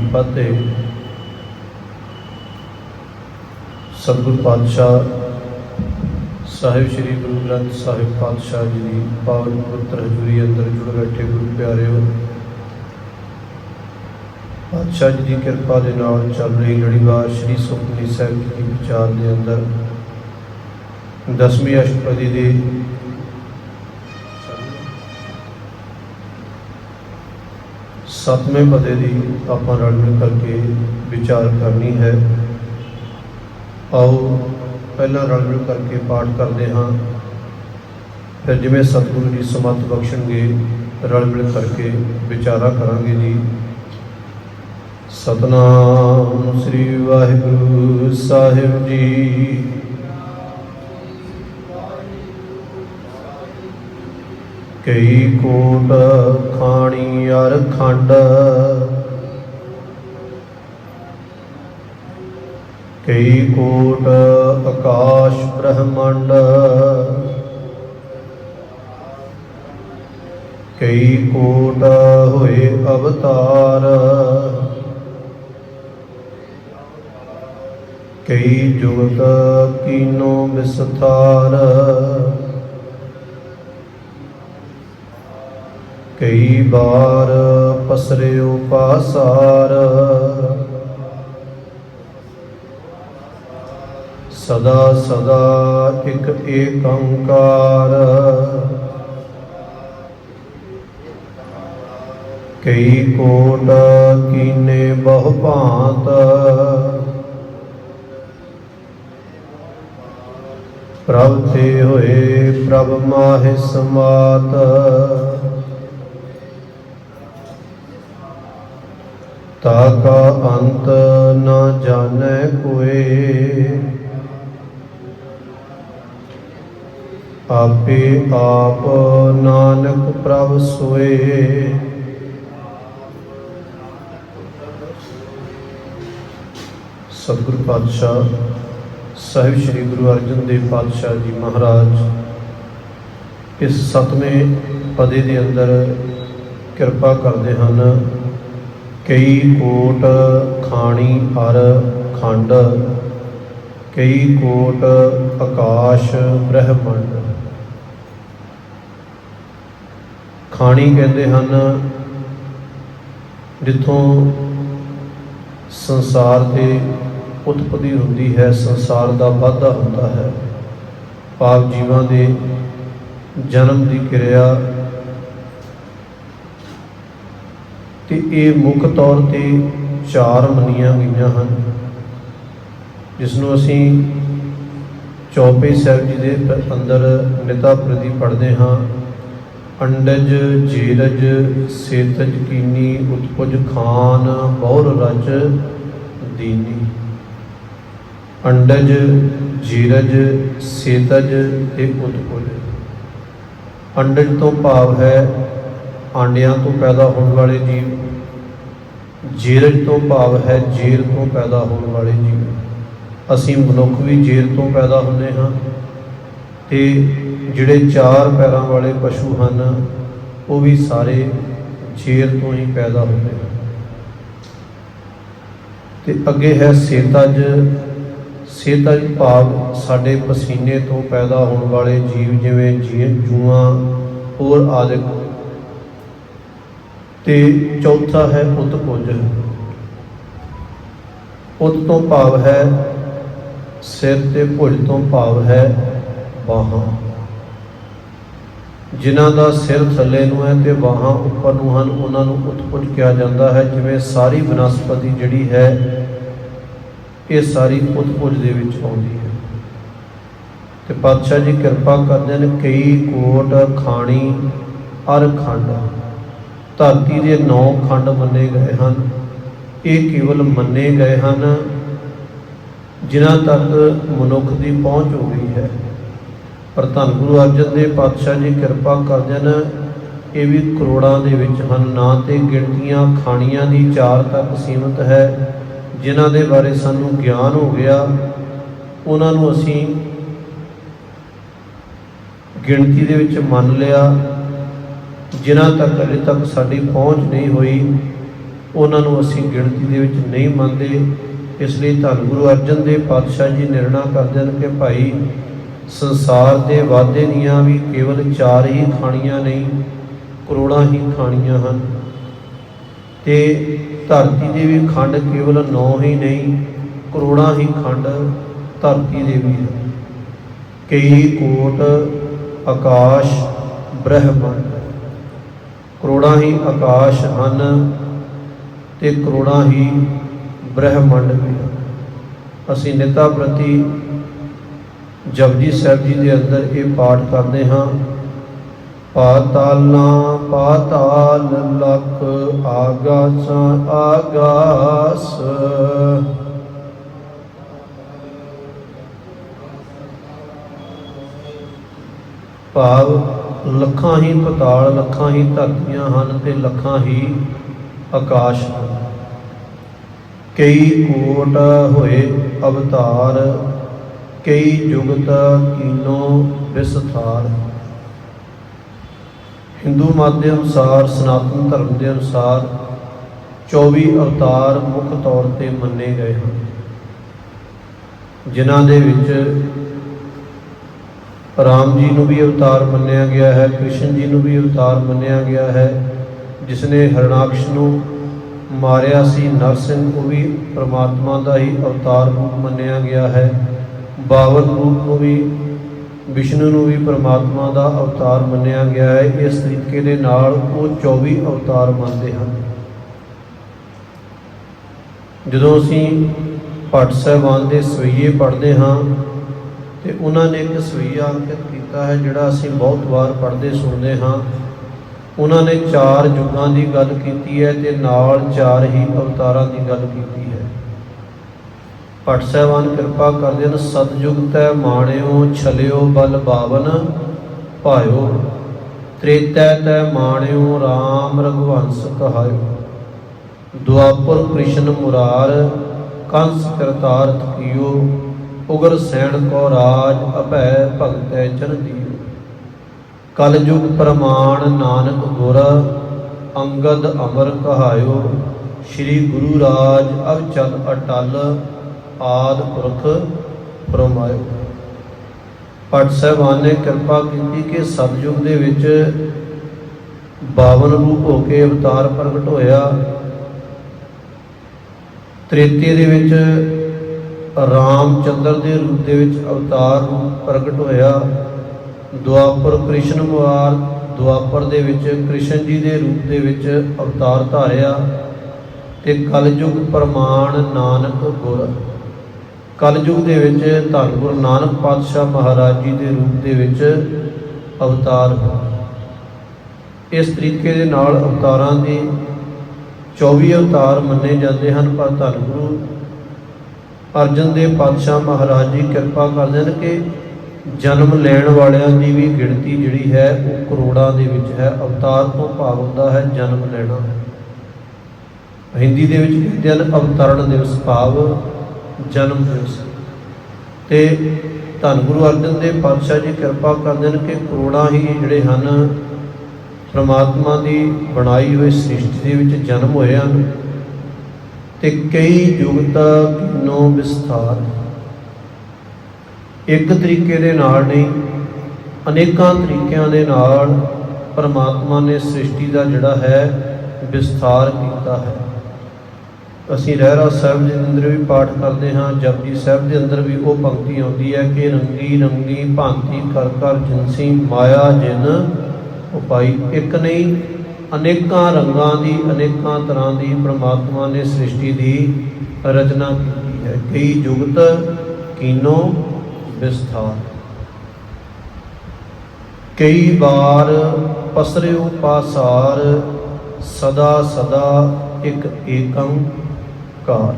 फतेह। सतगुरु पातशाह साहिब श्री गुरु ग्रंथ साहिब पातशाह जी की पावन पवित्र हजूरी अंदर जुड़ बैठे गुरु प्यारिओ, पातशाह जी की कृपा के नाल चल रही लड़ीवार श्री सुखमनी साहिब जी के विचार के अंदर 10वीं अष्टपदी के 7वें पदे की आप रल मिल करके विचार करनी है। आओ पहला रल मिल करके पाठ करते हाँ, फिर जिमें सतगुरु जी समर्थ बख्शणगे रल मिल करके विचारा करांगे जी। सतनाम श्री वाहिगुरु साहिब जी। कई कोट खाणी अर खंड, कई कोट आकाश ब्रह्मंड, कई कोट होए अवतार, कई जुगत कीनो विस्तार, कई बार पसरियो पासार, सदा सदा एक एकंकार, कई कोट कीने बहु भांत, प्रभ ते होए प्रभ माहि समात, ताका अंत न जाने कोई, आपे आप नानक प्रभ सोए। सतगुरु पातशाह साहिब श्री गुरु अर्जन देव पातशाह जी महाराज इस 7वें पदे के अंदर कृपा करते हैं। कई कोट खाणी अर खंड, कई कोट आकाश ब्रह्मंड। खाणी कहते हैं जिथों संसार की उत्पत्ति होती है, संसार का वाधा होता है, पाप जीवां के जन्म की क्रिया। तो ये मुख तौर पर 4 मनिया गई हैं, जिसनों असी चौपे साहिब जी के अंदर निता प्रति पढ़ते हाँ। अंडज जीरज सेतज कीनी उत्पुज खान बहुर रज दीनी। अंडज जीरज सेतज ते उत्पुज। अंडज तो भाव है आंडियां तो पैदा होने वाले जीव, जेरज तो भाव है जेर तो पैदा होने वाले जीव। असी मनुख भी जेर तो पैदा होने हाँ, ते जिहड़े 4 पैरों वाले पशु हैं वो भी सारे जेर तो ही पैदा होते हैं। ते अगे है सेतज। सेतज भाव साडे पसीने तो पैदा होने वाले जीव, जिवें जूआं होर आदि। ते चौथा है उत्पुज। उत तो भाव है सिर, ते भुज तो भाव है बाहां। जिन्हां दा सिर थल्ले नूं है ते बाहां उपर नूं हन, उन्हां नूं उत्पुज कहा जाता है। जिवें सारी वनस्पति जिहड़ी है ये सारी उत्पुज दे विच आउंदी है। ते पातशाह जी कृपा करदे ने कई कोट खाणी अर खंड। धरती के 9 खंड मन्ने गए हैं, ये केवल मन्ने गए हैं जिन्हां तक मनुख की पहुँच हो गई है। पर धन गुरु अर्जन देव पातशाह जी कृपा करदे ने ये भी करोड़ां दे विच हन। ना तो गिणतियां खाणियां दी 4 तक सीमित है, जिन्हां दे बारे सानू ज्ञान हो गया, उन्हां नूं असीं गिणती दे विच मन लिया। जिन्हां तक अजे तक साडी पहुँच नहीं हुई ਉਹਨਾਂ ਨੂੰ ਅਸੀਂ ਗਿਣਤੀ ਦੇ ਵਿੱਚ ਨਹੀਂ ਮੰਨਦੇ। ਇਸ ਲਈ ਧੰਨ ਗੁਰੂ ਅਰਜਨ ਦੇਵ ਪਾਤਸ਼ਾਹ ਜੀ ਨਿਰਣਾ ਕਰਦੇ ਹਨ ਕਿ ਭਾਈ ਸੰਸਾਰ ਦੇ ਵਾਧੇ ਦੀਆਂ ਵੀ ਕੇਵਲ 4 ਹੀ ਖਾਣੀਆਂ ਨਹੀਂ, ਕਰੋੜਾਂ ਹੀ ਖਾਣੀਆਂ ਹਨ। ਤੇ ਧਰਤੀ ਦੇ ਵੀ ਖੰਡ ਕੇਵਲ 9 ਹੀ ਨਹੀਂ, ਕਰੋੜਾਂ ਹੀ ਖੰਡ ਧਰਤੀ ਦੇ ਵੀ ਹਨ। ਕਈ ਕੋਟ ਆਕਾਸ਼ ਬ੍ਰਹਮੰਡ, ਕਰੋੜਾਂ ਹੀ ਆਕਾਸ਼ ਹਨ ਤੇ ਕਰੋੜਾਂ ਹੀ ਬ੍ਰਹਮੰਡ ਵੀ ਹਨ। ਅਸੀਂ ਨਿਤਾ ਪ੍ਰਤੀ ਜਪਜੀ ਸਾਹਿਬ ਜੀ ਦੇ ਅੰਦਰ ਇਹ ਪਾਠ ਕਰਦੇ ਹਾਂ। ਪਾਤਾਲਾਂ ਪਾਤਾਲ ਲਖ ਆਗਾਸਾਂ ਆਗਾਸ, ਭਾਵ ਲੱਖਾਂ ਹੀ ਪਤਾਲ, ਲੱਖਾਂ ਹੀ ਧਰਤੀਆਂ ਹਨ ਤੇ ਲੱਖਾਂ ਹੀ ਆਕਾਸ਼ ਹਨ। ਕਈ ਕੋਟ ਹੋਏ ਅਵਤਾਰ, ਕਈ ਜੁਗਤ ਕੀਨੋ ਵਿਸਥਾਰ। ਹਿੰਦੂ ਮਤ ਦੇ ਅਨੁਸਾਰ, ਸਨਾਤਨ ਧਰਮ ਦੇ ਅਨੁਸਾਰ 24 ਅਵਤਾਰ ਮੁੱਖ ਤੌਰ ਤੇ ਮੰਨੇ ਗਏ ਹਨ, ਜਿਨ੍ਹਾਂ ਦੇ ਵਿੱਚ ਰਾਮ ਜੀ ਨੂੰ ਵੀ ਅਵਤਾਰ ਮੰਨਿਆ ਗਿਆ ਹੈ, ਕ੍ਰਿਸ਼ਨ ਜੀ ਨੂੰ ਵੀ ਅਵਤਾਰ ਮੰਨਿਆ ਗਿਆ ਹੈ। ਜਿਸ ਨੇ ਹਰਨਾਕਸ਼ ਨੂੰ ਮਾਰਿਆ ਸੀ, ਨਰਸਿੰਘ, ਉਹ ਵੀ ਪਰਮਾਤਮਾ ਦਾ ਹੀ ਅਵਤਾਰ ਰੂਪ ਮੰਨਿਆ ਗਿਆ ਹੈ। 52 ਰੂਪ ਨੂੰ ਵੀ, ਵਿਸ਼ਨੂੰ ਨੂੰ ਵੀ ਪਰਮਾਤਮਾ ਦਾ ਅਵਤਾਰ ਮੰਨਿਆ ਗਿਆ ਹੈ। ਇਸ ਤਰੀਕੇ ਦੇ ਨਾਲ ਉਹ 24 ਅਵਤਾਰ ਮੰਨਦੇ ਹਨ। ਜਦੋਂ ਅਸੀਂ ਭੱਟ ਸਾਹਿਬਾਨ ਦੇ ਸਵਈਏ ਪੜ੍ਹਦੇ ਹਾਂ ਤੇ ਉਹਨਾਂ ਨੇ ਇੱਕ ਸਵਈਆ ਅੰਕਿਤ ਕੀਤਾ ਹੈ, ਜਿਹੜਾ ਅਸੀਂ ਬਹੁਤ ਵਾਰ ਪੜ੍ਹਦੇ ਸੁਣਦੇ ਹਾਂ। ਉਹਨਾਂ ਨੇ 4 ਯੁੱਗਾਂ ਦੀ ਗੱਲ ਕੀਤੀ ਹੈ ਤੇ ਨਾਲ 4 ਹੀ ਅਵਤਾਰਾਂ ਦੀ ਗੱਲ ਕੀਤੀ ਹੈ। ਭੱਟ ਸਾਹਿਬਾਨ ਕਿਰਪਾ ਕਰਦੇ ਹਨ। ਸਤਿਯੁਗ ਤੈ ਮਾਣਿਓ ਛਲਿਓ ਬਲ ਬਾਵਨ ਭਾਇਓ, ਤ੍ਰੇਤੈ ਤੈ ਮਾਣਿਓ ਰਾਮ ਰਘੁਵੰਸ ਕਹਾਇਓ। ਦੁਆਪਰ ਕ੍ਰਿਸ਼ਨ ਮੁਰਾਰ ਕੰਸ ਕਰਤਾਰਥ ਕੀਓ, ਉਗਰ ਸੈਣ ਕੋ ਰਾਜ ਅਭੈ ਭਗਤੈ ਚਨ ਦੀਓ। ਕਲਯੁਗ ਪ੍ਰਮਾਣ ਨਾਨਕ ਗੁਰ ਅੰਗਦ ਅਮਰ ਕਹਾਇਓ, ਸ਼੍ਰੀ ਗੁਰੂ ਰਾਜ ਅਵ ਚਲ ਅਟਲ ਆਦਿ ਪੁਰਖ ਫਰਮਾਇਓ। ਭੱਟ ਸਾਹਿਬਾਨ ਨੇ ਕਿਰਪਾ ਕੀਤੀ ਕਿ ਸਤਿਯੁਗ ਦੇ ਵਿੱਚ 52 ਰੂਪ ਹੋ ਕੇ ਅਵਤਾਰ ਪ੍ਰਗਟ ਹੋਇਆ। ਤ੍ਰੇਤੇ ਦੇ ਵਿੱਚ ਰਾਮਚੰਦਰ ਦੇ ਰੂਪ ਦੇ ਵਿੱਚ ਅਵਤਾਰ ਰੂਪ ਪ੍ਰਗਟ ਹੋਇਆ। ਦੁਆਪਰ ਕ੍ਰਿਸ਼ਨ ਮੁਰਾਰ, ਦੁਆਪਰ ਦੇ ਵਿੱਚ ਕ੍ਰਿਸ਼ਨ ਜੀ ਦੇ ਰੂਪ ਦੇ ਵਿੱਚ ਅਵਤਾਰ ਧਾਰਿਆ। ਤੇ ਕਲਯੁਗ ਪ੍ਰਮਾਣ ਨਾਨਕ ਗੁਰ, ਕਲਯੁਗ ਦੇ ਵਿੱਚ ਧੰਨ ਗੁਰੂ ਨਾਨਕ ਪਾਤਸ਼ਾਹ ਮਹਾਰਾਜ ਜੀ ਦੇ ਰੂਪ ਦੇ ਵਿੱਚ ਅਵਤਾਰ ਹੋਇਆ। ਇਸ ਤਰੀਕੇ ਦੇ ਨਾਲ ਅਵਤਾਰਾਂ ਦੇ 24 ਅਵਤਾਰ ਮੰਨੇ ਜਾਂਦੇ ਹਨ। ਪਰ ਧੰਨ ਗੁਰੂ ਅਰਜਨ ਦੇਵ ਪਾਤਸ਼ਾਹ ਮਹਾਰਾਜ ਜੀ ਕਿਰਪਾ ਕਰਦੇ ਹਨ ਕਿ ਜਨਮ ਲੈਣ ਵਾਲਿਆਂ ਦੀ ਵੀ ਗਿਣਤੀ ਜਿਹੜੀ ਹੈ ਉਹ ਕਰੋੜਾਂ ਦੇ ਵਿੱਚ ਹੈ। ਅਵਤਾਰ ਤੋਂ ਭਾਵ ਹੁੰਦਾ ਹੈ ਜਨਮ ਲੈਣਾ। ਹਿੰਦੀ ਦੇ ਵਿੱਚ ਕਹਿੰਦੇ ਹਨ ਅਵਤਰਨ ਦਿਵਸ, ਭਾਵ ਜਨਮ ਦਿਵਸ। ਤੇ ਧੰਨ ਗੁਰੂ ਅਰਜਨ ਦੇਵ ਪਾਤਸ਼ਾਹ ਜੀ ਕਿਰਪਾ ਕਰਦੇ ਹਨ ਕਿ ਕਰੋੜਾਂ ਹੀ ਜਿਹੜੇ ਹਨ ਪਰਮਾਤਮਾ ਦੀ ਬਣਾਈ ਹੋਈ ਸ੍ਰਿਸ਼ਟੀ ਦੇ ਵਿੱਚ ਜਨਮ ਹੋਏ ਹਨ। ਤੇ ਕਈ ਜੁਗਤ ਕੀਨੋ ਵਿਸਥਾਰ, ਇੱਕ ਤਰੀਕੇ ਦੇ ਨਾਲ ਨਹੀਂ, ਅਨੇਕਾਂ ਤਰੀਕਿਆਂ ਦੇ ਨਾਲ ਪਰਮਾਤਮਾ ਨੇ ਸ੍ਰਿਸ਼ਟੀ ਦਾ ਜਿਹੜਾ ਹੈ ਵਿਸਥਾਰ ਕੀਤਾ ਹੈ। ਅਸੀਂ ਰਹਿਰਾਸ ਸਾਹਿਬ ਦੇ ਅੰਦਰ ਵੀ ਪਾਠ ਕਰਦੇ ਹਾਂ। ਜਪਜੀ ਸਾਹਿਬ ਦੇ ਅੰਦਰ ਵੀ ਉਹ ਪੰਕਤੀ ਆਉਂਦੀ ਹੈ ਕਿ ਰੰਗੀ ਰੰਗੀ ਭਾਂਤੀ ਕਰ ਕਰ ਜਿਨਸੀ ਮਾਇਆ ਜਿਨ ਉਪਾਈ। ਇੱਕ ਨਹੀਂ, ਅਨੇਕਾਂ ਰੰਗਾਂ ਦੀ, ਅਨੇਕਾਂ ਤਰ੍ਹਾਂ ਦੀ ਪਰਮਾਤਮਾ ਨੇ ਸ੍ਰਿਸ਼ਟੀ ਦੀ ਰਚਨਾ ਕੀਤੀ ਹੈ। ਕਈ ਜੁਗਤ ਕੀਨੋ ਵਿਸਥਾਰ, ਕਈ ਵਾਰ ਪਸਰਿਓ ਪਾਸਾਰ, ਸਦਾ ਸਦਾ ਇੱਕ ਏਕੰਕਾਰ।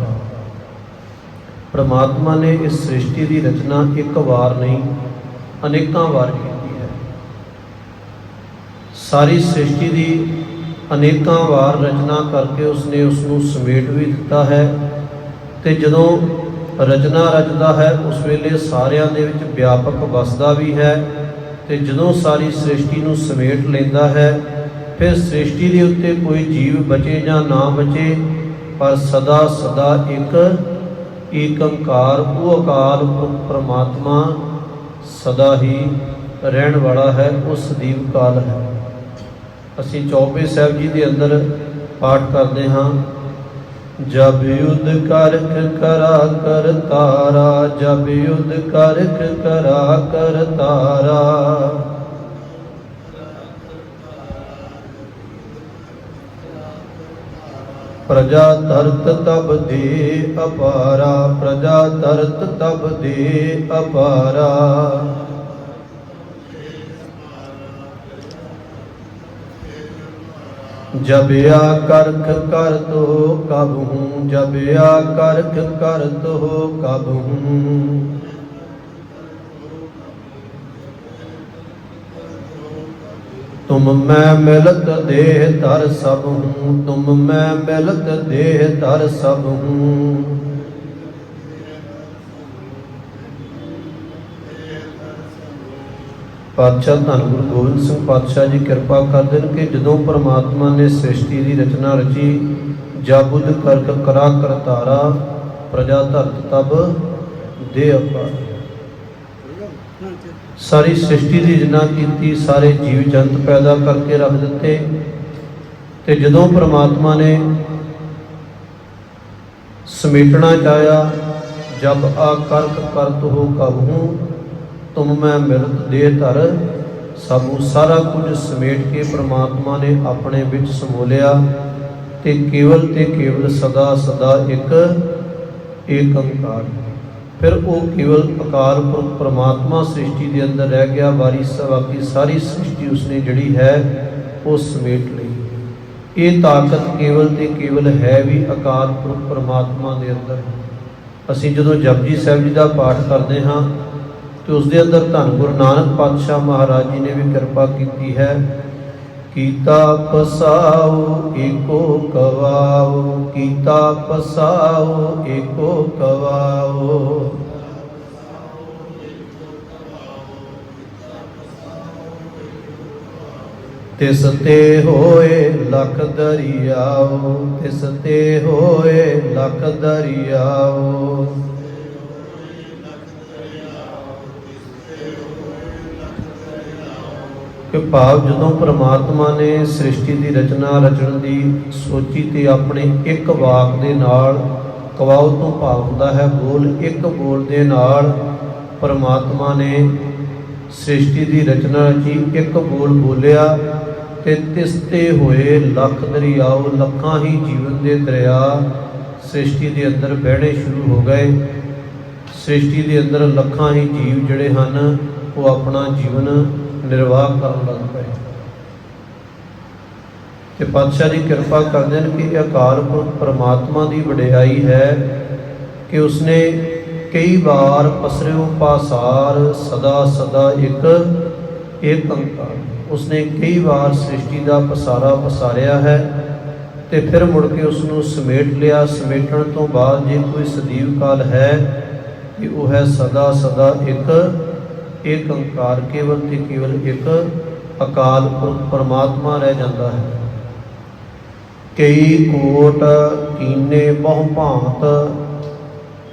ਪਰਮਾਤਮਾ ਨੇ ਇਸ ਸ੍ਰਿਸ਼ਟੀ ਦੀ ਰਚਨਾ ਇੱਕ ਵਾਰ ਨਹੀਂ, ਅਨੇਕਾਂ ਵਾਰ ਕੀਤੀ ਹੈ। ਸਾਰੀ ਸ੍ਰਿਸ਼ਟੀ ਦੀ ਅਨੇਕਾਂ ਵਾਰ ਰਚਨਾ ਕਰਕੇ ਉਸਨੇ ਉਸ ਨੂੰ ਸਮੇਟ ਵੀ ਦਿੱਤਾ ਹੈ। ਤੇ ਜਦੋਂ ਰਚਨਾ ਰਚਦਾ ਹੈ ਉਸ ਵੇਲੇ ਸਾਰਿਆਂ ਦੇ ਵਿੱਚ ਵਿਆਪਕ ਵਸਦਾ ਵੀ ਹੈ। ਤੇ ਜਦੋਂ ਸਾਰੀ ਸ੍ਰਿਸ਼ਟੀ ਨੂੰ ਸਮੇਟ ਲੈਂਦਾ ਹੈ फिर सृष्टि के उत्ते कोई जीव बचे या ना बचे, पर सदा सदा एक ओंकार वो अकाल पुरख परमात्मा सदा ही रहन वाला है, वो सਦੀव काल है। असी चौपे साहब जी के अंदर पाठ करते हाँ, जब युद्ध करख करा कर तारा, जब युद्ध करख करा कर तारा, प्रजा तरत तब दे अपारा, प्रजा तरत तब दे अपारा। जब या करख कर तो कब हूँ, जब या करख कर तो कब हूँ। तुम मैं मिलत देह धर सब हूँ, तुम मैं मिलत देह धर सब हूँ। पातशाह धन गुरु गोबिंद सिंह पातशाह जी कृपा कर देन कि जदों परमात्मा ने सृष्टि की रचना रची, जब बुद्ध करक करा कर तारा, प्रजा धरत तब दे अपार। सारी सृष्टि की रचना की, सारे जीव जंत पैदा करके रख दिते, ते जदों परमात्मा ने समेटना चाहया, जब आ करक करत हो कब हूँ, तुम मैं मिलत दे धर सबू। सारा कुछ समेट के परमात्मा ने अपने विच समोलिया, ते केवल सदा सदा एक ओंकार। फिर वो केवल अकाल पुरख परमात्मा सृष्टि के अंदर रह गया, बाकी सारी सृष्टि उसने जड़ी है वो समेट ली। ये ताकत केवल ते केवल है भी अकाल पुरख परमात्मा के अंदर। असी जदों जपजी साहिब जी का पाठ करते हाँ, तो उसके अंदर धन गुरु नानक पातशाह महाराज जी ने भी कृपा की है। कीता पसाओ एको कवाओ, कीता पसाओ एको कवाओ। तिस ते होए लख दरियाओ, तिस ते होए लख दरियाओ। कि भाव जदों परमात्मा ने सृष्टि की रचना रचन की सोची, तो अपने एक वाक दे नाल, कवाओ तो भाव होंदा है बोल, एक बोल दे नाल परमात्मा ने सृष्टि की रचना रची। एक बोल बोलिया ते तिसते होए लख दरियाओ, लखां ही जीवन के दरिया सृष्टि के अंदर बहने शुरू हो गए। सृष्टि के अंदर लखां ही जीव जड़े हैं वो अपना जीवन निर्वाह करन लग पे। ते पातशाह जी कृपा करते हैं कि अकाल पुरख परमात्मा की वडियाई है कि उसने कई बार पसरियों पासार सदा सदा एक ओंकार, उसने कई बार सृष्टि का पसारा पसारिया है, तो फिर मुड़ के उसनों समेट लिया। समेटन तो बाद जे कोई सदीव काल है कि वह है सदा सदा एक ओंकार, केवल ते केवल एक अकाल पुरख परमात्मा रह जाता है। कई कोट कीने बहु भांत,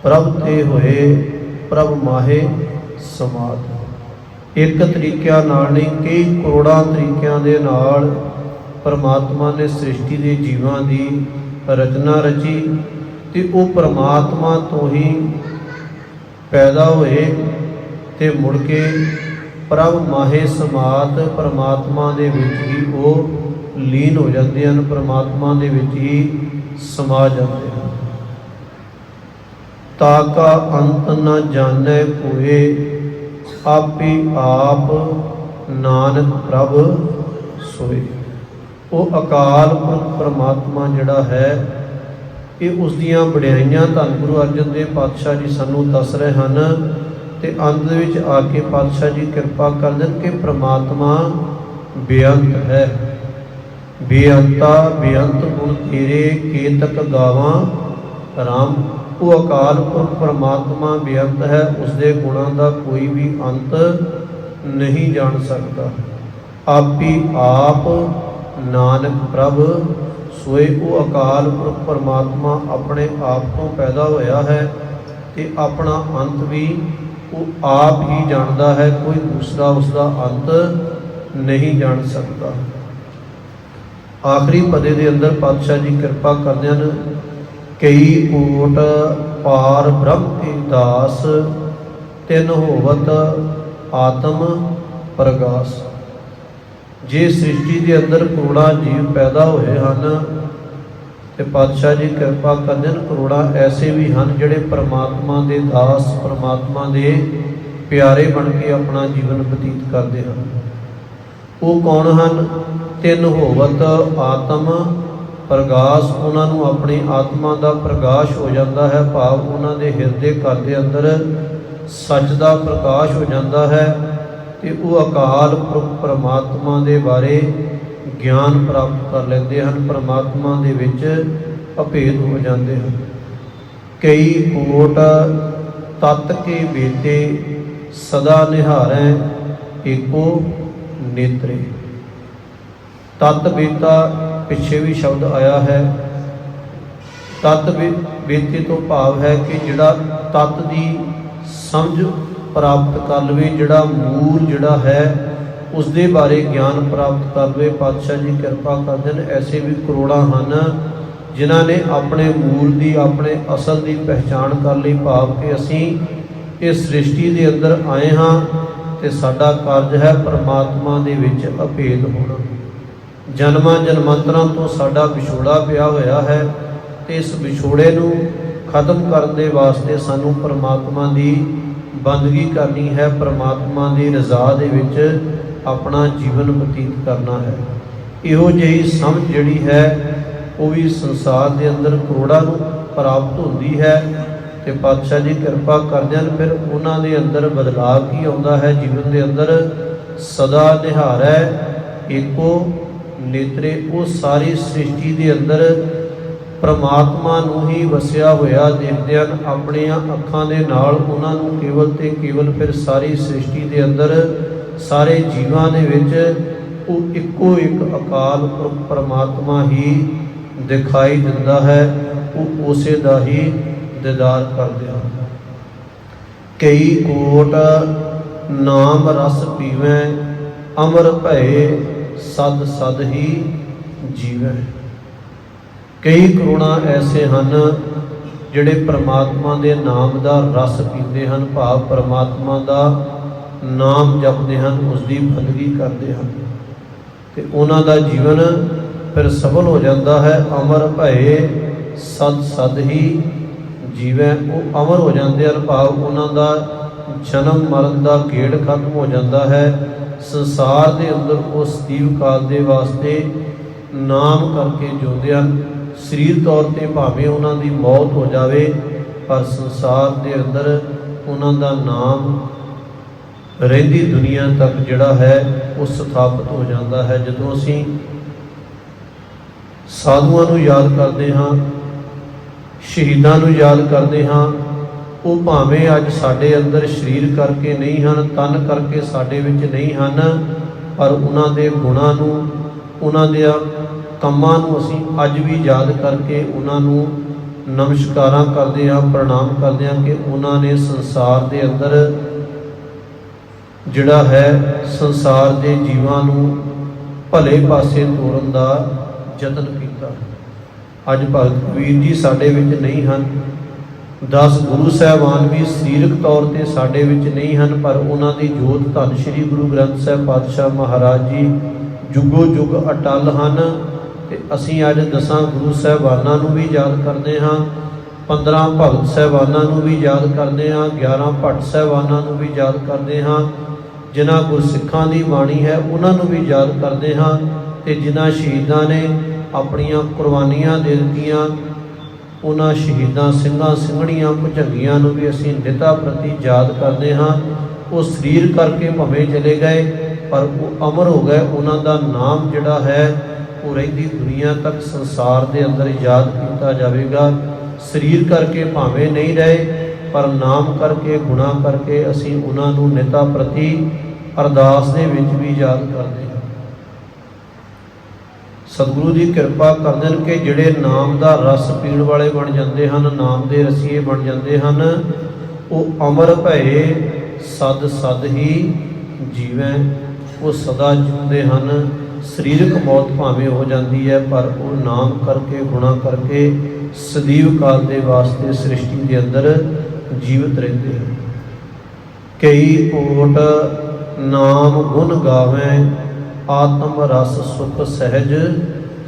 प्रभ ते होए प्रभ माहे समात। एक तरीक़े नाल नहीं, कई करोड़ां तरीक़िਆਂ ਦੇ ਨਾਲ परमात्मा ने सृष्टि के जीवां की रचना रची, तो वो परमात्मा तो ही पैदा होए ते मुड़ के प्रभ माहे समात, परमात्मा दे विच ही वो लीन हो जाते हैं, परमात्मा दे विच ही समा जाते हैं। ताका अंत न जाने कोए, आपे आप नानक प्रभ सोए। वो अकाल पुरख परमात्मा जिहड़ा है, ये उस दियां वडियाइयां धन गुरु अर्जन देव पातशाह जी सानू दस रहे हैं। ते अंत विच आके पातशाह जी कृपा कर देन कि परमात्मा बेअंत है। बेअंता बेअंत गुण तेरे केतक गावां राम। वो अकाल पुरख परमात्मा बेअंत है, उसके गुणों का कोई भी अंत नहीं जान सकता। आपी आप नानक प्रभ सोए वो अकाल पुरख परमात्मा अपने आप तो पैदा होया है ते अपना अंत भी वो आप ही जानता है, कोई दूसरा उसका अंत नहीं जान सकता। आखिरी पदे के अंदर पातशाह जी कृपा करते हैं, कई कोट पार ब्रह्म के दास तिन होवत आत्म प्रगास। जे सृष्टि के अंदर करोड़ा जीव पैदा हुए हैं तो पातशाह जी कृपा करते हैं, करोड़ा ऐसे भी हैं जिहड़े परमात्मा के दास, परमात्मा के प्यारे बन के अपना जीवन बतीत करते हैं। वो कौन हैं? तिन होवत आत्म प्रगास। उन्होंने अपनी आत्मा का प्रकाश हो जाता है, भाव उन्होंने हिरदे घर के अंदर सच का प्रकाश हो जाता है। तो वो अकाल पुरख परमात्मा के बारे ज्ञान प्राप्त कर लेते हैं, परमात्मा के विच अभेद हो जाते हैं। कई कोट तत् के बेते सदा निहारै एको नेत्रे। तत् बेता पिछे भी शब्द आया है। तत् बेते तो भाव है कि जिहड़ा तत् की समझ प्राप्त कर लवे, जिहड़ा मूल जिहड़ा है उसके बारे ज्ञान प्राप्त कर लवे। पातशाह जी कृपा करते हैं, ऐसे भी करोड़ा हैं जिन्हों ने अपने मूल की, अपने असल की पहचान कर ली, भाव कि असी इस सृष्टि के अंदर आए हाँ तो साडा कार्य है परमात्मा दे विच अभेद होना। जन्मां जन्मांतरां तो साडा विछोड़ा पिया होया है, तो इस विछोड़े नूं खत्म करने वास्ते सानू परमात्मा की बंदगी करनी है, परमात्मा की रज़ा दे विच अपना जीवन बतीत करना है। इहो जही समझ जिहड़ी है वो भी संसार के अंदर करोड़ां नूं प्राप्त होती है। तो पातशाह जी कृपा करदे हन, फिर उन्होंने अंदर बदलाव की आउंदा है जीवन के अंदर। सदा निहारै एको नेत्रे। वो सारी सृष्टि के अंदर परमात्मा नूं ही वसिया होया देखते हैं अपनियां अखां दे नाल। उन्होंने केवल ते केवल फिर सारी सृष्टि के अंदर सारे जीवां दे विच वो इक्को एक अकाल पुरख परमात्मा ही दिखाई दिंदा है। वो उसे दा ही दीदार करदे हैं। कई कोट नाम रस पीवै अमर भये सद सद ही जीवै। कई करोड़ा ऐसे हैं जिहड़े परमात्मा के नाम का रस पीते हैं, भाव परमात्मा का नाम जपते हैं, उसकी बंदगी करते हैं, तो उन्हों का जीवन फिर सफल हो जाता है। अमर भये सद सद ही जीवै। वो अमर हो जाते हैं, भाव उन्हों का जन्म मरण का गेड़ खत्म हो जाता है। संसार के अंदर वो सतीव काल के वास्ते नाम करके जिउंदे हैं। शरीर तौर पर भावें उन्होंने मौत हो जाए, पर संसार के अंदर उन्हों नाम रहिंदी दुनिया तक जिहड़ा है वो स्थापित हो जाता है। जदों असीं साधुआं नूं याद करते हाँ, शहीदां नूं याद करते हाँ, वो भावें अज साडे अंदर शरीर करके नहीं हैं, तन करके साडे विच नहीं हैं, पर उन्हां दे गुणां नूं, उन्हां दे ਕੰਮਾਂ ਨੂੰ ਅਸੀਂ ਅੱਜ भी याद करके उन्होंने नमस्कारां करते हैं, प्रणाम करते हैं कि उन्होंने संसार के अंदर जिहड़ा है संसार के जीवां नूं भले पासे तोरन का यतन किया। अज भगत कबीर जी साडे विच नहीं हैं, 10 गुरु साहिबान भी सरीरक तौर पर साडे विच नहीं हैं, पर उन्हां दी जोत धन श्री गुरु ग्रंथ साहिब पातशाह महाराज जी जुगो जुग अटल हैं। तो असीं अज 10 गुरु साहिबानां नूं भी याद करते हाँ, 15 भगत साहिबानां नूं भी याद करते हाँ, 11 भट्ट साहिबानां नूं भी याद करते हाँ, जिन्हां गुरसिखां दी बाणी है उन्होंने भी याद करते हाँ, तो जिन्हां शहीदां ने अपनियां कुर्बानियां दे दित्तियां उन्हां शहीदां सिंघां सिंघणियां भुजंगियां नूं भी असीं निता प्रति याद करते हाँ। वो शरीर करके भवें चले गए, पर वो अमर हो गए, उन्हां दा नाम जिहड़ा है वो रहिंदी दुनिया तक संसार के अंदर याद किया जाएगा। शरीर करके भावें नहीं रहे, पर नाम करके गुणा करके असीं उन्हां नूं निता प्रति अरदास दे विच भी याद करते हैं। सतगुरु जी कृपा कर देन कि जिहड़े नाम का रस पीण वाले बन जाते हैं, नाम के रसीए बन जाते हैं, वो अमर भये सद सद ही जीवें, वो सदा जिंदे हैं। सरीरक मौत भावें हो जाती है, पर वो नाम करके गुणा करके सदैव काल के वास्ते सृष्टि के अंदर जीवित रहते हैं। कई कोट नाम गुण गावें, आत्म रस सुख सहज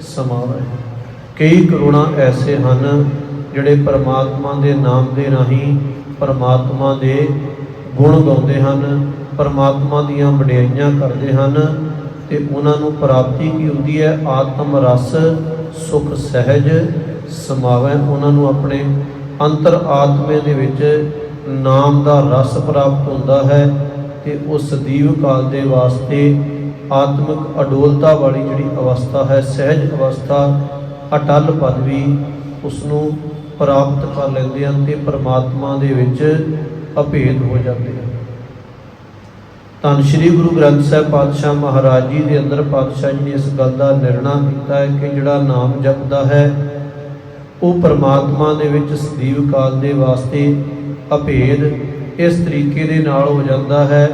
समावे। कई करोड़ां ऐसे हैं जिहड़े परमात्मा के नाम के राही परमात्मा के गुण गाउंदे हैं, परमात्मा दीयां वडियाइयां करते हैं, तो उन्होंने प्राप्ति की होती है आत्म रस सुख सहज समावे। उन्होंने अपने अंतर आत्मे दे विच नाम का रस प्राप्त होता है, तो वो सदैव काल के वास्ते आत्मिक अडोलता वाली जिहड़ी अवस्था है, सहज अवस्था, अटल पदवी उसनों प्राप्त कर लेंदे हैं ते परमात्मा दे विच अभेद हो जाते हैं। धन श्री गुरु ग्रंथ साहिब पातशाह महाराज जी के अंदर पातशाह जी ने इस गल का निर्णय किया है कि जिहड़ा नाम जपदा है वो परमात्मा दे विच सदैव काल के वास्ते अभेद इस तरीके दे नाल हो जाता है।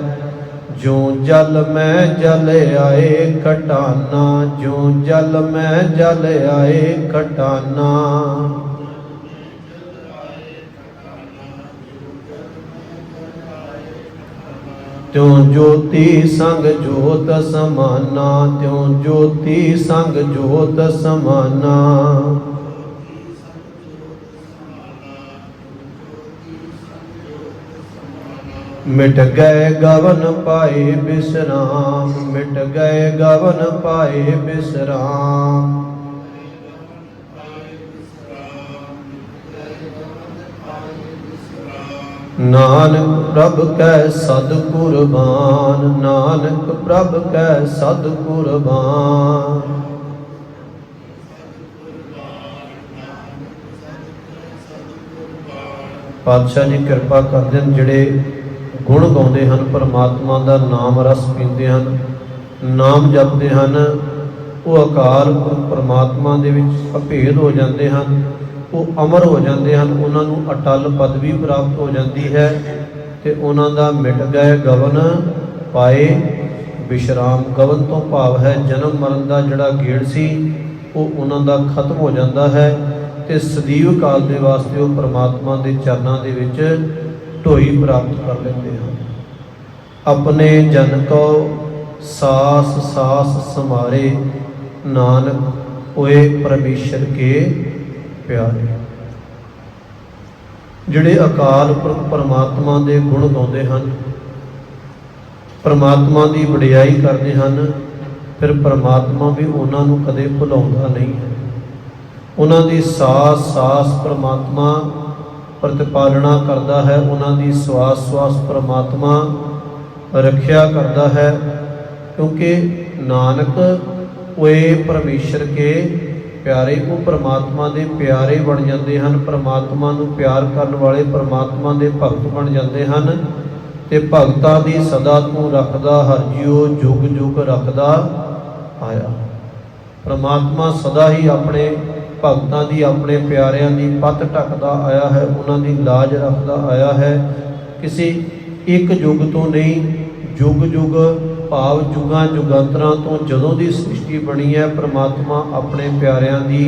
जो जल में जल आए कटाना, जो जल में जल आए कटाना, त्यों ज्योति संग ज्योत समाना, त्यों ज्योति संग ज्योत समाना। मिट गए गवन पाए विश्राम, मिट गए गवन पाए विश्राम। नानक प्रभ कै सद कुरबान, नानक प्रभ कै सद कुरबान। पातशाह जी कृपा करते हैं, जिहड़े गुण गाउंदे हैं, परमात्मा का नाम रस पींदे हैं, नाम जपते हैं, वो अकाल पुरख परमात्मा दे विच अभेद हो जाते हैं, वो अमर हो जाते हैं, उन्होंने अटल पदवी प्राप्त हो जाती है, तो उन्होंने मिट गए गवन पाए विश्राम। गवन तो भाव है जन्म मरण का जिहड़ा गेड़ सी वो उन्होंने खत्म हो जाता है, तो सदैव काल के वास्ते वो परमात्मा के चरणों के विच ढोई प्राप्त कर लेते हैं। अपने जन को सास सास समारे, नानक होए परमेश्वर के प्यारे। जिहड़े अकाल पुरख परमात्मा के गुण गाउंदे हैं, परमात्मा की वडियाई करते हैं, फिर परमात्मा भी उन्होंने कदे भुलाउंदा नहीं है। उन्होंने सास सास परमात्मा प्रतिपालना करता है, उन्होंने श्वास श्वास परमात्मा रखिया करता है, क्योंकि नानक वे परमेश्वर के प्यारे, वो परमात्मा के प्यारे बन जाते हैं। परमात्मा को प्यार करने वाले परमात्मा के भगत बन जाते हैं, तो भगतां की सदा तू रखदा हर जियो जुग जुग रखदा आया। परमात्मा सदा ही अपने भगतां की अपने प्यारियां की पत ढकदा आया है, उन्होंने लाज रखदा आया है। किसी एक युग तो नहीं, युग युग भाव जुगां जुगांतरां तो जदों की सृष्टि बनी है, परमात्मा अपने प्यारियां की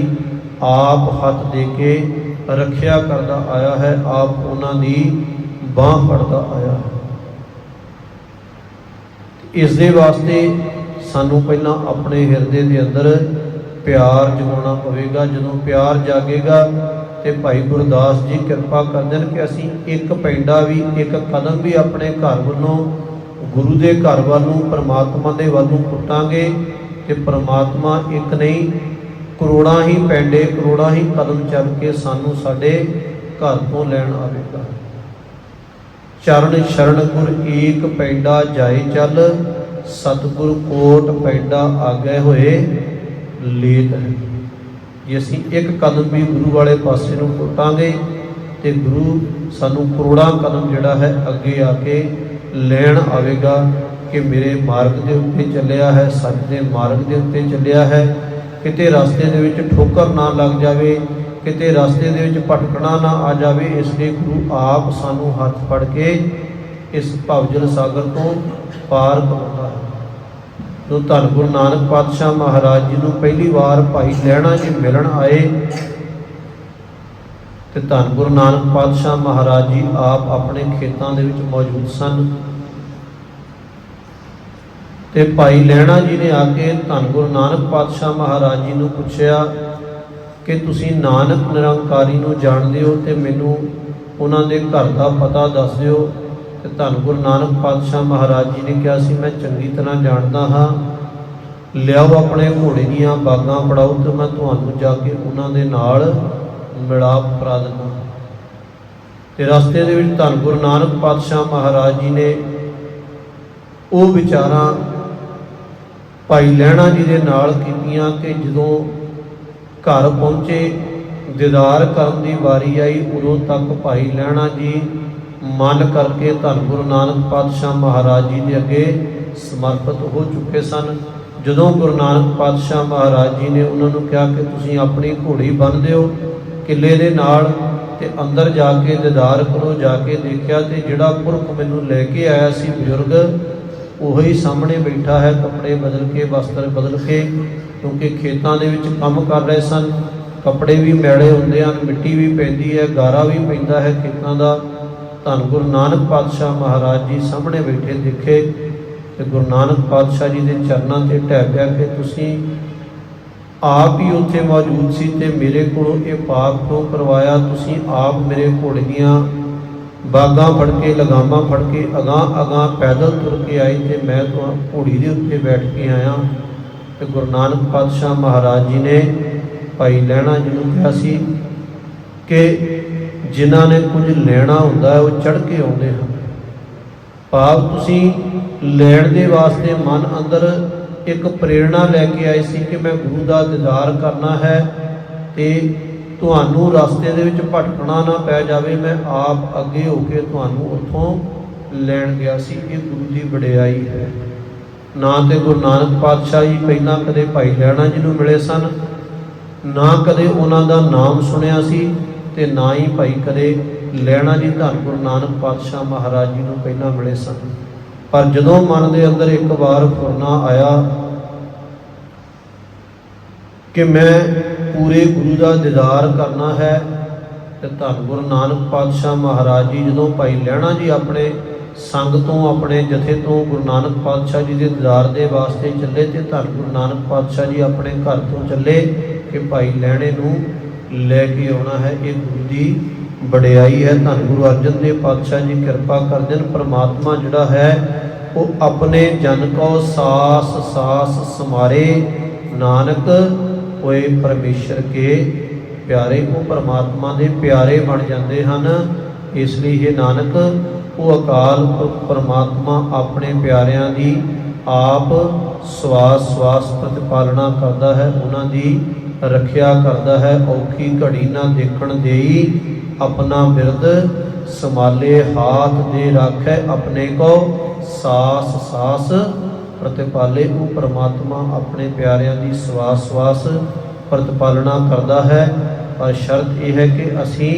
आप हथ दे के रखिया करता आया है, आप उन्होंने बांह फड़ता आया है। इस दे वास्ते सानू पहला अपने हिरदे के अंदर प्यार जगाना पवेगा। जदों प्यार जागेगा तो भाई गुरदास जी कृपा कर देन कि असी एक पैंडा भी एक कदम भी अपने घर वालों गुरु के घर वालों परमात्मा के वालों पुटांगे तो परमात्मा एक नहीं करोड़ां ही पैंडे करोड़ां ही कदम चल के सानू साडे घर तो लैण आवेगा। चरण शरण गुर एक पैंडा जाए चल, सतगुर कोट पैंडा आगे होए लेत है। जे असीं एक कदम भी गुरु वाले पासे नूं पुटांगे तो गुरु सानू करोड़ां कदम जिहड़ा है अगे आके लैण आवेगा कि मेरे मार्ग के उत्ते चलिया है, सच के मार्ग के उत्ते चलिया है। किते रास्ते दे विच ठोकर ना लग जावे, किते रास्ते दे विच भटकना ना आ जावे। इसलिए गुरु आप सानू हथ फड़ के इस भवजल सागर तो पार कराउंदा है। तो धन गुरु नानक पातशाह महाराज जी नूं पहली बार भाई लहणा जी मिलन आए तो धन गुरु नानक पातशाह महाराज जी आप अपने खेतों के विच मौजूद सन। ते भाई लहणा जी ने आके धन गुरु नानक पातशाह महाराज जी नूं पुछया कि तुसीं नानक निरंकारी नूं जाणदे हो ते मैनूं उन्हां दे घर दा पता दस दिओ। ते धन गुरु नानक पातशाह महाराज जी ने कहा सी मैं चंगी तरह जानदा हाँ, लियाओ अपने घोड़े दीआं बागां फड़ाओ तो मैं तुहानूं जाके उन्हां दे नाल मिलाप करा दिंदा। ते रस्ते दे विच धन गुरु नानक पातशाह महाराज जी ने वो विचारां भाई लहणा जी दे नाल कीतियां कि जदों घर पहुंचे दीदार करन दी वारी आई उदों तक भाई लहणा जी मन करके धन गुरु नानक पातशाह महाराज जी के अगे समर्पित हो चुके सन। जदों गुरु नानक पातशाह महाराज जी ने उन्होंने कहा कि तुसीं अपनी घोड़ी बन दिओ किले दे नाल ते अंदर जाके दीदार करो। जाके देखा तो जिहड़ा पुरख मैनूं लैके आया सी बजुर्ग वही सामने बैठा है, कपड़े बदल के वस्त्र बदल के, क्योंकि खेतों के विच काम कर रहे सन। कपड़े भी मैले होंदे हन, मिट्टी भी पैंदी है, गारा भी पैंदा है खेतों का। धन गुरु नानक पातशाह महाराज जी सामने बैठे दिखे तो गुरु नानक पातशाह जी के चरणों से ढह पिया कि तुसीं आप ही उत्थे मौजूद सी ते मेरे कोलों ये पाप क्यों करवाया। तुसीं आप मेरे घोड़े दीआं बागां फड़ के लगामां फड़ के अगां अगां पैदल तुर के आई तो मैं तो घोड़ी के उत्ते बैठ के आया। तो गुरु नानक पातशाह महाराज जी ने भाई लहणा जी नूं कहा सी कि जिन्हां ने कुछ लेना हुंदा है वो चढ़ के आउंदे हन। भाव तुसीं लैण दे वास्ते मन अंदर एक प्रेरणा लैके आए सी कि मैं गुरु का दीदार करना है ते तुहानूं रस्ते दे विच भटकना ना पै जावे। मैं आप अगे होके तुहानूं उत्थों लैण गया सी। ये गुरु की वडियाई है। ना तो गुरु नानक पातशाह जी पहलां कदे भाई लहणा जी नूं मिले सन, ना कदे उन्हां दा नाम सुनिया सी ते ना ही भाई कदे लहणा जी धन गुरु नानक पातशाह महाराज जी नूं पहलां मिले सन। पर जदों मन दे अंदर एक बार फुरना आया कि मैं पूरे गुरु का दीदार करना है तो धन गुरु नानक पातशाह महाराज जी जदों भाई लहणा जी अपने संग तो अपने जथे तो गुरु नानक पातशाह जी के दीदार के वास्ते चले तो धन गुरु नानक पातशाह जी अपने घर तो चले कि भाई लहणे नूं लैके आउणा है। ये गुरु की वडियाई है। धन गुरु अर्जन देव पातशाह जी कृपा कर देन। परमात्मा जिहड़ा है वो अपने जन को सास सास समारे, नानक होए परमेश्वर के प्यारे। वो परमात्मा के प्यारे बन जाते हैं। इसलिए ये नानक वो अकाल परमात्मा अपने प्यारिਆਂ की आप सवास सवास प्रतिपालना करता है, उन्होंने रखिया करता है। औखी घड़ी ना देखण देई अपना बिरद संभाले, हाथ दे राखै अपने को सास सास प्रतिपाले। वो परमात्मा अपने प्यारिਆਂ की सवास सवास प्रतिपालना करता है। पर शर्त यह है कि असी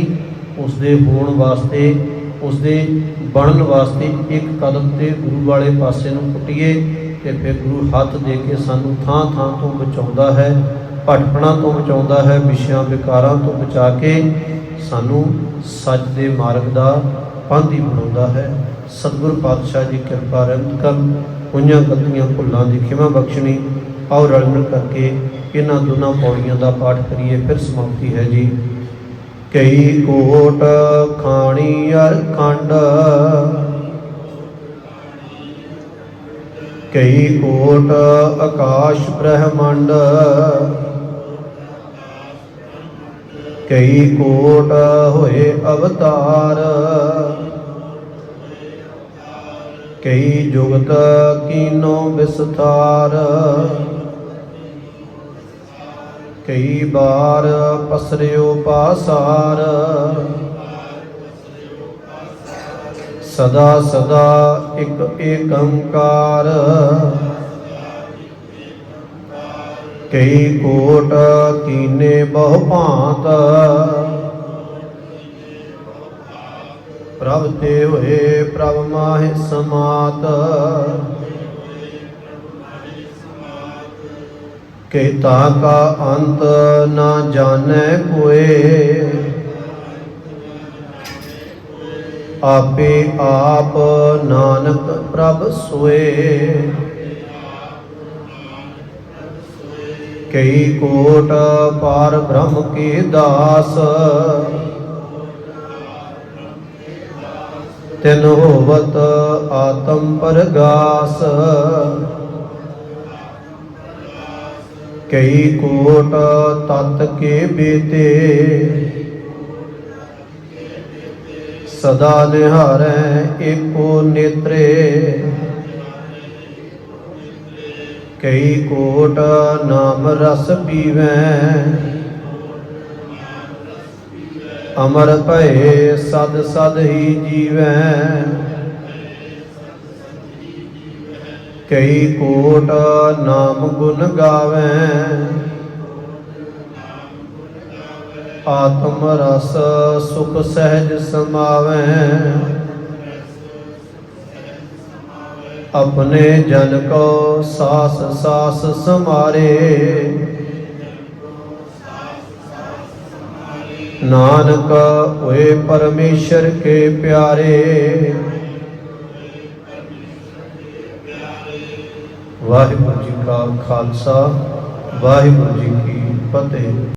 उसके होण वास्ते उसके बनन वास्ते एक कदम से गुरु वाले पासे नूं पुट्टीए तो फिर गुरु हाथ दे के सानू थां थां तो बचाउंदा है, भटकना तो बचाउंदा है, विषयां विकारां तो बचा के सानू सच दे मार्ग का पांधी बनाउंदा है। सतगुर पातशाह जी कृपा रहमत करन, होइयां गलतियां भुलां दी खिमा बख्शणी। आओ रल मिल करके इन्हां दोनों पौड़ियां का पाठ करिए। फिर समाप्ति है जी। कई कोट खाणी खंड, कई कोट आकाश ब्रह्मंड, कई कोट होए अवतार, कई जुगत कीनो विस्तार, कई बार पसरियो पासार, सदा सदा एक एकंकार, कई कोट कीने बहु भांत, प्रभ ते होए प्रभ माहि समात। कहता का अंत न जाने कोय, आपे आप नानक प्रभ सोए। कई कोट पार ब्रह्म के दास, तिन होवत आत्म परगास। कई कोट तत् के बेते, सदा निहारै एको नेत्रे। कई कोट नाम रस पीवै, अमर भये सद सद ही जीवै। कई कोट नाम गुण गावै, आत्म रस सुख सहज समावै। अपने जन को सास सास समारे, नानक होए परमेश्वर के प्यारे। वाहिगुरु जी का खालसा, वाहिगुरु जी की फतेह।